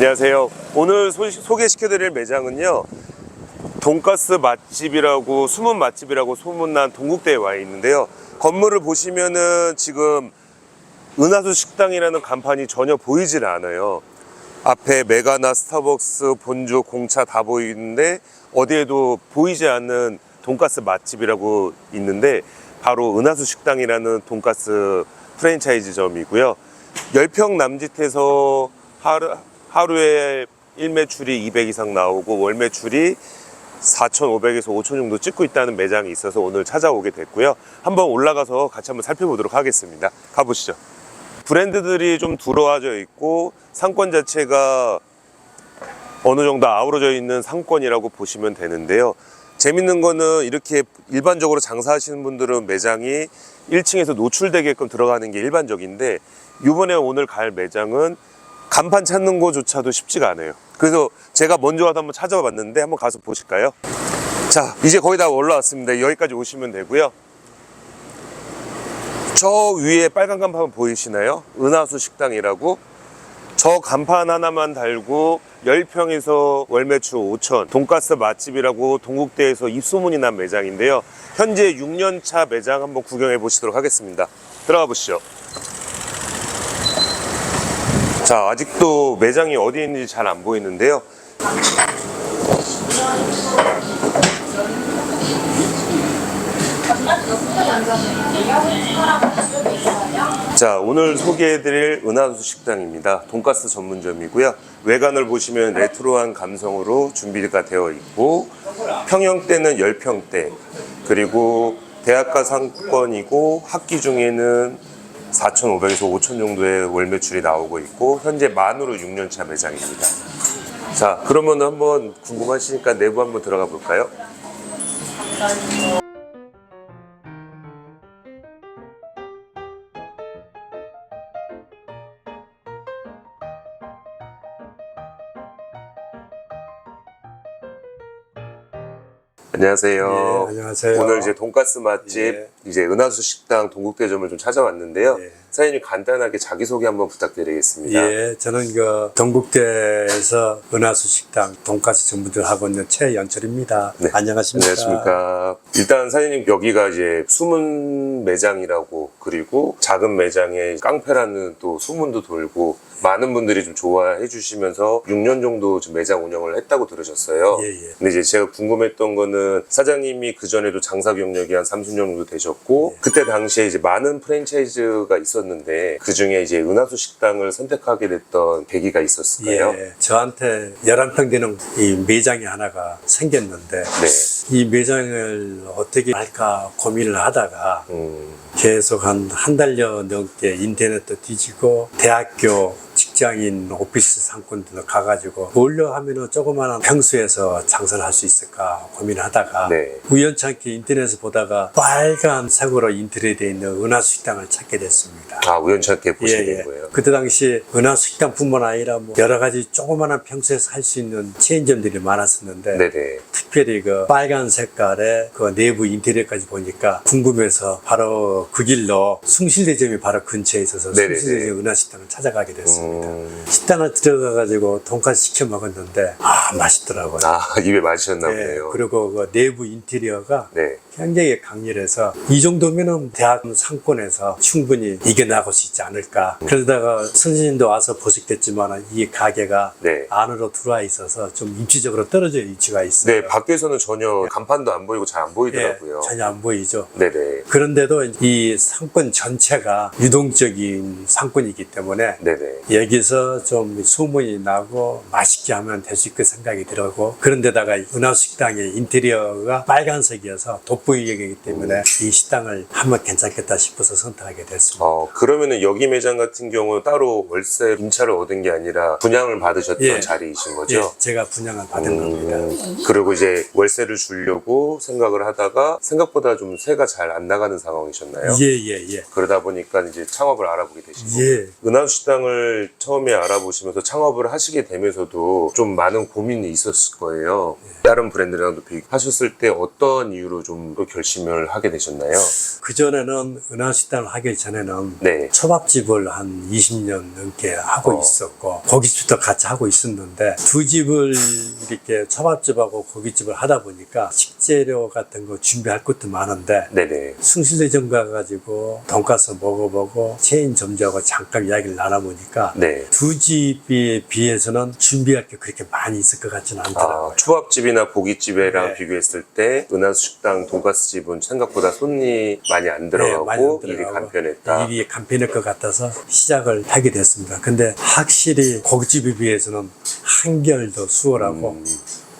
안녕하세요. 오늘 소개시켜드릴 매장은요, 돈가스 맛집이라고 숨은 맛집이라고 소문난 동국대에 와 있는데요. 건물을 보시면은 지금 은하수 식당이라는 간판이 전혀 보이질 않아요. 앞에 메가나, 스타벅스, 본주, 공차 다 보이는데 어디에도 보이지 않는 돈가스 맛집이라고 있는데 바로 은하수 식당이라는 돈가스 프랜차이즈점이고요. 10평 남짓해서 하루에 일매출이 200 이상 나오고 월 매출이 4,500에서 5,000 정도 찍고 있다는 매장이 있어서 오늘 찾아오게 됐고요. 한번 올라가서 같이 한번 살펴보도록 하겠습니다. 가보시죠. 브랜드들이 좀 두루와져 있고 상권 자체가 어느 정도 아우러져 있는 상권이라고 보시면 되는데요. 재밌는 거는 이렇게 일반적으로 장사하시는 분들은 매장이 1층에서 노출되게끔 들어가는 게 일반적인데, 이번에 오늘 갈 매장은 간판 찾는 거조차도 쉽지가 않아요. 그래서 제가 먼저 와서 한번 찾아와 봤는데 한번 가서 보실까요? 자, 이제 거의 다 올라왔습니다. 여기까지 오시면 되고요. 저 위에 빨간 간판 보이시나요? 은하수 식당이라고. 저 간판 하나만 달고 10평에서 월 매출 5,000, 돈가스 맛집이라고 동국대에서 입소문이 난 매장인데요. 현재 6년차 매장 한번 구경해 보시도록 하겠습니다. 들어가 보시죠. 자, 아직도 매장이 어디 있는지 잘 안 보이는데요. 자, 오늘 소개해드릴 은하수 식당입니다. 돈가스 전문점이고요. 외관을 보시면 레트로한 감성으로 준비가 되어 있고, 평형대는 10평대, 그리고 대학가 상권이고 학기 중에는 4,500에서 5,000 정도의 월 매출이 나오고 있고, 현재 만으로 6년차 매장입니다. 자, 그러면 한번 궁금하시니까 내부 한번 들어가 볼까요? 안녕하세요. 예, 안녕하세요. 오늘 이제 돈가스 맛집, 예. 이제 은하수 식당 동국대점을 좀 찾아왔는데요. 예. 사장님 간단하게 자기소개 한번 부탁드리겠습니다. 예, 저는 동국대에서 은하수 식당 돈가스 전문점 하고 있는 최연철입니다. 네. 안녕하십니까? 안녕하십니까. 일단 사장님, 여기가 이제 숨은 매장이라고, 그리고 작은 매장에 깡패라는 또 소문도 돌고 많은 분들이 좀 좋아해 주시면서 6년 정도 좀 매장 운영을 했다고 들으셨어요. 예, 예. 근데 이제 제가 궁금했던 거는 사장님이 그전에도 장사 경력이 한 30년 정도 되셨고, 예. 그때 당시에 이제 많은 프랜차이즈가 있었는데 그 중에 이제 은하수 식당을 선택하게 됐던 계기가 있었을까요? 예, 저한테 11평 되는 이 매장이 하나가 생겼는데, 네. 이 매장을 어떻게 할까 고민을 하다가 계속 한 달여 넘게 인터넷도 뒤지고 대학교 직장인 오피스 상권도 가가지고 뭘로 하면은 조그마한 평수에서 장사를 할 수 있을까 고민을 하다가 네. 우연찮게 인터넷을 보다가 빨간색으로 인테리어되어 있는 은하수 식당을 찾게 됐습니다. 아, 우연찮게 보시게 된 예. 거예요. 그때 당시 은하수 식당뿐만 아니라 뭐 여러 가지 조그마한 평수에서 할 수 있는 체인점들이 많았었는데, 네네. 특별히 그 빨간 색깔의 그 내부 인테리어까지 보니까 궁금해서 바로 그 길로 숭실대점이 바로 근처에 있어서 네네네. 숭실대점 은하식당을 찾아가게 됐습니다. 식당을 들어가가지고 돈가스 시켜 먹었는데 맛있더라고요. 아, 입에 맞으셨나 예, 보네요. 그리고 그 내부 인테리어가 네. 굉장히 강렬해서 이 정도면은 대학 상권에서 충분히 이겨나갈 수 있지 않을까. 그러다가 선생님도 와서 보셨겠지만 이 가게가 네. 안으로 들어와 있어서 좀 입지적으로 떨어져 위치가 있어요. 네, 밖에서는 전혀 간판도 안 보이고 잘 안 보이더라고요. 예, 전혀 안 보이죠. 네네. 그런데도 이 상권 전체가 유동적인 상권이기 때문에 네네. 여기서 좀 소문이 나고 맛있게 하면 될 수 있을 생각이 들고, 그런데다가 은하수 식당의 인테리어가 빨간색이어서 돋보이기 때문에 이 식당을 하면 괜찮겠다 싶어서 선택하게 됐습니다. 그러면은 여기 매장 같은 경우 따로 월세 임차를 얻은 게 아니라 분양을 받으셨던 예. 자리이신 예, 거죠? 제가 분양을 받은 겁니다. 그리고 이제 월세를 주려고 생각을 하다가 생각보다 좀 세가 잘 안 나가는 상황이셨나요? 되셨나요? 예. 그러다 보니까 이제 창업을 알아보게 되신 거예요. 예. 은하수 식당을 처음에 알아보시면서 창업을 하시게 되면서도 좀 많은 고민이 있었을 거예요. 다른 브랜드랑도 비교하셨을 때 어떤 이유로 좀 더 결심을 하게 되셨나요? 그전에는 은하식당을 하기 전에는 네. 초밥집을 한 20년 넘게 하고 있었고 고깃집도 같이 하고 있었는데 두 집을 이렇게 초밥집하고 고깃집을 하다 보니까 식재료 같은 거 준비할 것도 많은데 네네. 숭실대점 가가지고 돈가스 먹어보고 체인점주하고 잠깐 이야기를 나눠보니까 네. 두 집에 비해서는 준비할 게 그렇게 많이 있을 것 같지는 않더라고요. 초밥집이나 고깃집이랑 네. 비교했을 때 은하수 식당 돈가스 집은 생각보다 손이 많이 안 들어가고, 많이 안 일이 들어가고 간편했다. 일이 간편할 것 같아서 시작을 하게 됐습니다. 근데 확실히 고깃집에 비해서는 한결 더 수월하고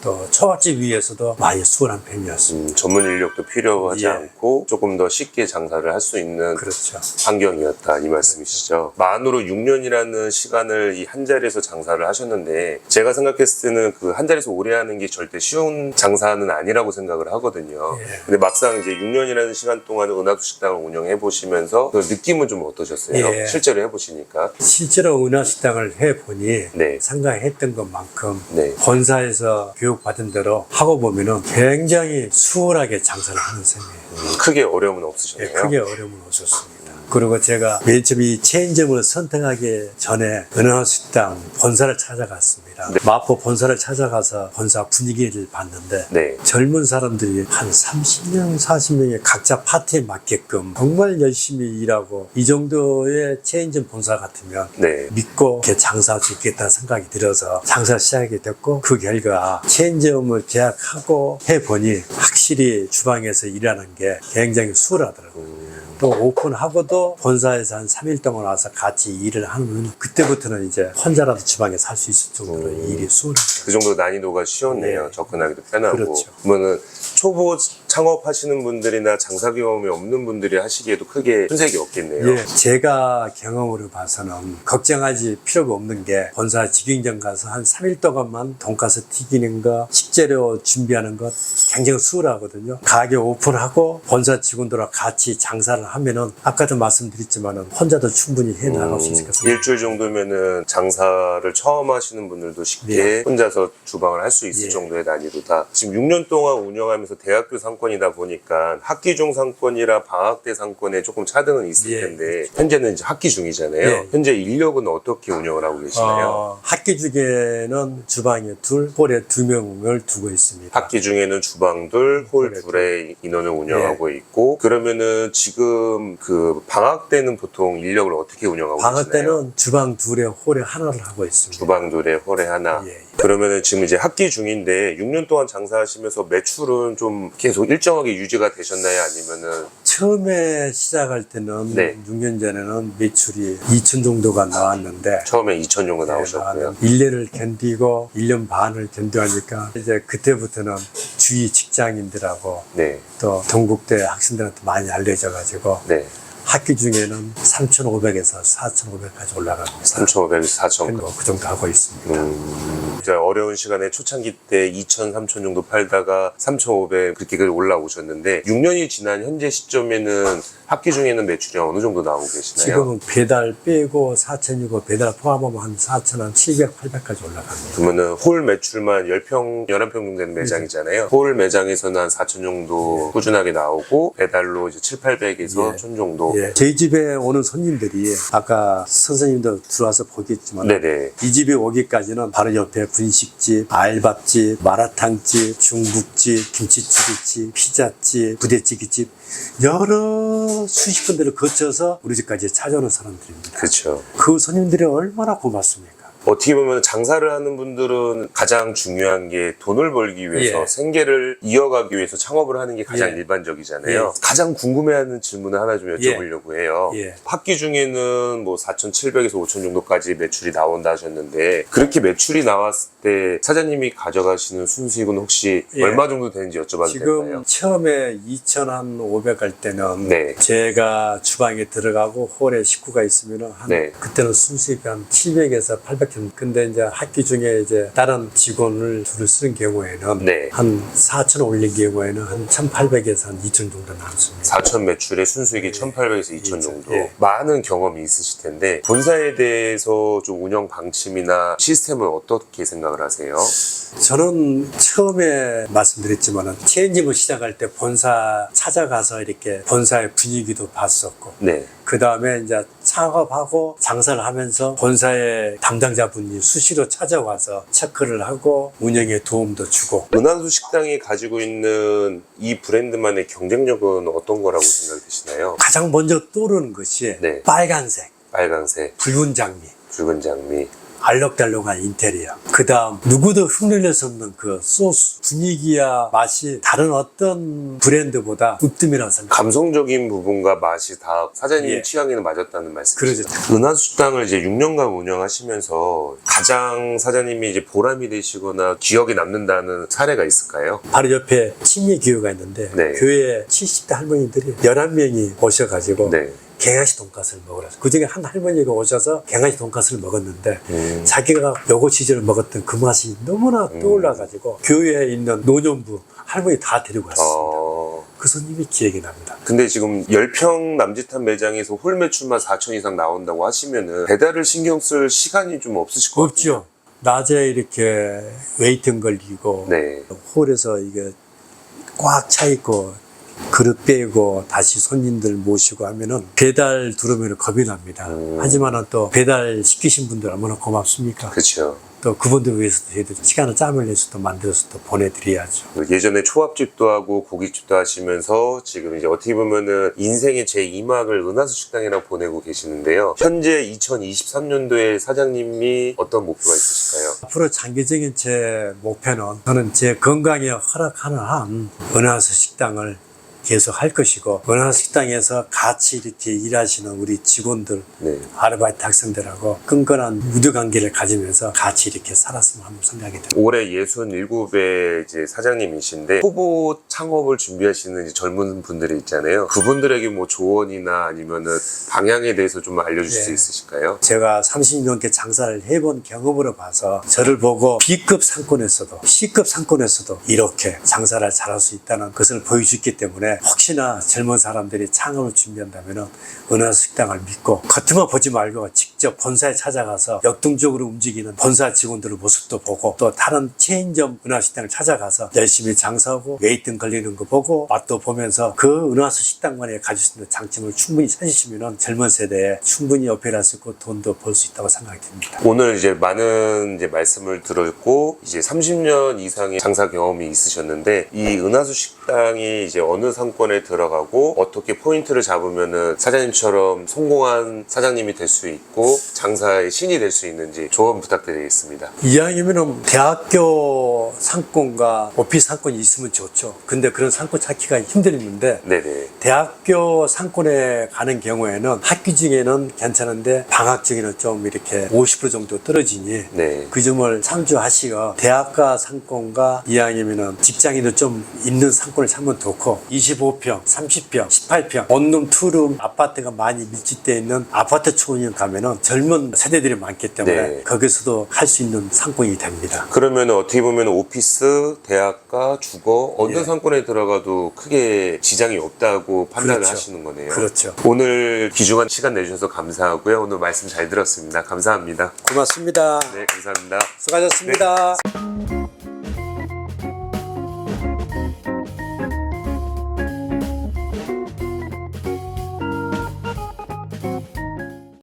또 초밥집 위에서도 많이 수월한 편이었습니다. 전문 인력도 필요하지 예. 않고 조금 더 쉽게 장사를 할 수 있는 그렇죠. 환경이었다 이 말씀이시죠. 만으로 6년이라는 시간을 이 한 자리에서 장사를 하셨는데 제가 생각했을 때는 그 한 자리에서 오래 하는 게 절대 쉬운 장사는 아니라고 생각을 하거든요. 예. 근데 막상 이제 6년이라는 시간 동안 은하수 식당을 운영해 보시면서 그 느낌은 좀 어떠셨어요? 예. 실제로 해보시니까. 실제로 은하식당을 해보니 네. 생각했던 것만큼 네. 본사에서 교육받은 대로 하고 보면은 굉장히 수월하게 장사를 하는 셈이에요. 크게 어려움은 예, 없으셨나요? 크게 어려움은 없었습니다. 그리고 제가 맨 처음 이 체인점을 선택하기 전에 은하식당 본사를 찾아갔습니다. 네. 마포 본사를 찾아가서 본사 분위기를 봤는데 네. 젊은 사람들이 한 30명, 40명이 각자 파트에 맞게끔 정말 열심히 일하고 이 정도의 체인점 본사 같으면 네. 믿고 이렇게 장사할 수 있겠다는 생각이 들어서 장사 시작하게 됐고 그 결과 체인점을 계약하고 해보니 확실히 주방에서 일하는 게 굉장히 수월하더라고요. 또 오픈하고도 본사에서 한 3일 동안 와서 같이 일을 하면 그때부터는 이제 혼자라도 주방에서 할 수 있을 정도로 일이 수월해요. 그 정도 난이도가 쉬웠네요. 네. 접근하기도 편하고. 그렇죠. 그러면은 초보 창업하시는 분들이나 장사 경험이 없는 분들이 하시기에도 크게 손색이 없겠네요. 예, 제가 경험으로 봐서는 걱정하지 필요가 없는 게 본사 직영점 가서 한 3일 동안만 돈가스 튀기는 거, 식재료 준비하는 것 굉장히 수월하거든요. 가게 오픈하고 본사 직원들과 같이 장사를 하면은 아까도 말씀드렸지만은 혼자도 충분히 해 나갈 수 있을 것 같습니다. 일주일 정도면은 장사를 처음 하시는 분들도 쉽게 혼자서 주방을 할 수 있을 예. 정도의 난이도다. 지금 6년 동안 운영하면서 대학교 상권이다 보니까 학기 중 상권이라 방학 때 상권에 조금 차등은 있을 예. 텐데 현재는 이제 학기 중이잖아요. 예. 현재 인력은 어떻게 운영을 하고 계시나요? 학기 중에는 주방에 둘, 홀에 2명을 두고 있습니다. 학기 중에는 주방 둘, 홀 홀에 둘의 인원을 운영하고 있고 그러면은 지금 그 방학 때는 보통 인력을 어떻게 운영하고 방학 계시나요? 때는 주방 둘에 홀에 하나를 하고 있습니다. 주방 둘에 홀에 하나. 예. 그러면은 지금 이제 학기 중인데 6년 동안 장사하시면서 매출은 좀 계속 일정하게 유지가 되셨나요? 아니면은 처음에 시작할 때는 네. 6년 전에는 매출이 2천 정도가 나왔는데 처음에 2천 정도 나오셨고요. 1년을 견디고 1년 반을 견뎌하니까 이제 그때부터는 주위 직장인들하고 네. 또 동국대 학생들한테 많이 알려져 가지고 네. 학기 중에는 3,500에서 4,500까지 올라갑니다. 3,500에서 4,000. 그 정도 하고 있습니다. 이제 어려운 시간에 초창기 때 2,000, 3,000 정도 팔다가 3,500 그렇게 올라오셨는데 6년이 지난 현재 시점에는 학기 중에는 매출이 어느 정도 나오고 계시나요? 지금은 배달 빼고 4,000이고 배달 포함하면 한 4,000, 700, 800까지 올라갑니다. 그러면은 홀 매출만 10평, 11평 정도 되는 매장이잖아요. 홀 매장에서는 한 4천 정도 꾸준하게 나오고 배달로 이제 7, 800에서 1,000 정도. 예. 저희 집에 오는 손님들이 아까 선생님도 들어와서 보겠지만 네네. 이 집에 오기까지는 바로 옆에 분식집, 알밥집, 마라탕집, 중국집, 김치찌개집, 피자집, 부대찌개집 여러 수십 군데를 거쳐서 우리 집까지 찾아오는 사람들입니다. 그렇죠. 그 손님들이 얼마나 고맙습니까? 어떻게 보면 장사를 하는 분들은 가장 중요한 게 돈을 벌기 위해서 예. 생계를 이어가기 위해서 창업을 하는 게 가장 예. 일반적이잖아요. 예. 가장 궁금해하는 질문을 하나 좀 여쭤보려고 해요. 예. 학기 중에는 뭐 4,700에서 5,000 정도까지 매출이 나온다 하셨는데 그렇게 매출이 나왔을 때 사장님이 가져가시는 순수익은 혹시 예. 얼마 정도 되는지 여쭤봐도 지금 될까요? 처음에 2,500 할 때는 네. 제가 주방에 들어가고 홀에 식구가 있으면 한 네. 그때는 순수익이 한 700에서 800 생각합니다. 근데 이제 학기 중에 이제 다른 직원을 둘을 쓰는 경우에는 네. 한 4천 올린 경우에는 한 1,800에서 한 2천 정도 나왔습니다. 4천 매출에 순수익이 1,800에서 2천 정도. 예. 많은 경험이 있으실 텐데 본사에 대해서 좀 운영 방침이나 시스템을 어떻게 생각을 하세요? 저는 처음에 말씀드렸지만은 체인지물 시작할 때 본사 찾아가서 이렇게 본사의 분위기도 봤었고, 네. 그 다음에 이제 창업하고 장사를 하면서 본사의 담당자분이 수시로 찾아와서 체크를 하고 운영에 도움도 주고. 은하수 식당이 가지고 있는 이 브랜드만의 경쟁력은 어떤 거라고 생각이 드시나요? 가장 먼저 떠오르는 것이 네. 빨간색, 빨강색, 붉은 장미, 붉은 장미. 알록달록한 인테리어, 그 다음 누구도 흉내낼 수 없는 그 소스, 분위기와 맛이 다른 어떤 브랜드보다 으뜸이라고 생각합니다. 감성적인 부분과 맛이 다 사장님 예. 취향에는 맞았다는 말씀이시죠? 그러죠. 은하수 식당을 이제 6년간 운영하시면서 가장 사장님이 이제 보람이 되시거나 기억에 남는다는 사례가 있을까요? 바로 옆에 친례 교회가 있는데 네. 교회에 70대 할머니들이 11명이 오셔가지고 네. 갱아시 돈가스를 먹으러 그 중에 한 할머니가 오셔서 갱아시 돈가스를 먹었는데 자기가 여고 시절에 먹었던 그 맛이 너무나 떠올라가지고 교회에 있는 노년부 할머니 다 데리고 왔습니다. 그 손님이 기억이 납니다. 근데 지금 10평 남짓한 매장에서 홀 매출만 4천 이상 나온다고 하시면은 배달을 신경 쓸 시간이 좀 없으실 것 같아요. 없죠. 낮에 이렇게 웨이팅 걸리고 네. 홀에서 이게 꽉 차 있고 그릇 빼고 다시 손님들 모시고 하면은 배달 들어오면 겁이 납니다. 하지만은 또 배달 시키신 분들 얼마나 고맙습니까? 그렇죠. 또 그분들 위해서도 저희들 시간을 짬을 내서 또 만들어서 또 보내드려야죠. 예전에 초밥집도 하고 고깃집도 하시면서 지금 이제 어떻게 보면은 인생의 제2막을 은하수 식당이라고 보내고 계시는데요. 현재 2023년도에 사장님이 어떤 목표가 있으실까요? 앞으로 장기적인 제 목표는 저는 제 건강에 허락하는 한 은하수 식당을 계속 할 것이고 은하수 식당에서 같이 이렇게 일하시는 우리 직원들, 네. 아르바이트 학생들하고 끈끈한 우대 관계를 가지면서 같이 이렇게 살았으면 하는 생각이 듭니다. 올해 67의 이제 사장님이신데 후보 창업을 준비하시는 이제 젊은 분들이 있잖아요. 그분들에게 뭐 조언이나 아니면은 방향에 대해서 좀 알려주실 수 있으실까요? 제가 30년 넘게 장사를 해본 경험으로 봐서 저를 보고 B급 상권에서도 C급 상권에서도 이렇게 장사를 잘할 수 있다는 것을 보여줬기 때문에 혹시나 젊은 사람들이 창업을 준비한다면 은하수 식당을 믿고 겉으로 보지 말고 직접 본사에 찾아가서 역동적으로 움직이는 본사 직원들의 모습도 보고 또 다른 체인점 은하수 식당을 찾아가서 열심히 장사하고 웨이팅 걸리는 거 보고 맛도 보면서 그 은하수 식당만에 가질 수 있는 장점을 충분히 찾으시면 젊은 세대에 충분히 어필할 수 있고 돈도 벌 수 있다고 생각이 듭니다. 오늘 이제 많은 이제 말씀을 들었고 이제 30년 이상의 장사 경험이 있으셨는데 이 은하수 식당이 이제 어느 상권에 들어가고 어떻게 포인트를 잡으면은 사장님처럼 성공한 사장님이 될 수 있고 장사의 신이 될 수 있는지 조언 부탁드리겠습니다. 이왕이면 대학교 상권과 오피스 상권이 있으면 좋죠. 근데 그런 상권 찾기가 힘들었는데 네네. 대학교 상권에 가는 경우에는 학기 중에는 괜찮은데 방학 중에는 좀 이렇게 50% 정도 떨어지니 네. 그 점을 참조하시고 대학가 상권과 이왕이면 직장인도 좀 있는 상권을 찾으면 좋고 25평, 30평, 18평 원룸, 투룸 아파트가 많이 밀집되어 있는 아파트 초원에 가면은 젊은 세대들이 많기 때문에 네. 거기서도 할 수 있는 상권이 됩니다. 그러면 어떻게 보면 오피스, 대학가, 주거 어느 예. 상권에 들어가도 크게 지장이 없다고 판단을 그렇죠. 하시는 거네요. 그렇죠. 오늘 귀중한 시간 내주셔서 감사하고요. 오늘 말씀 잘 들었습니다. 감사합니다. 고맙습니다. 네, 감사합니다. 수고하셨습니다.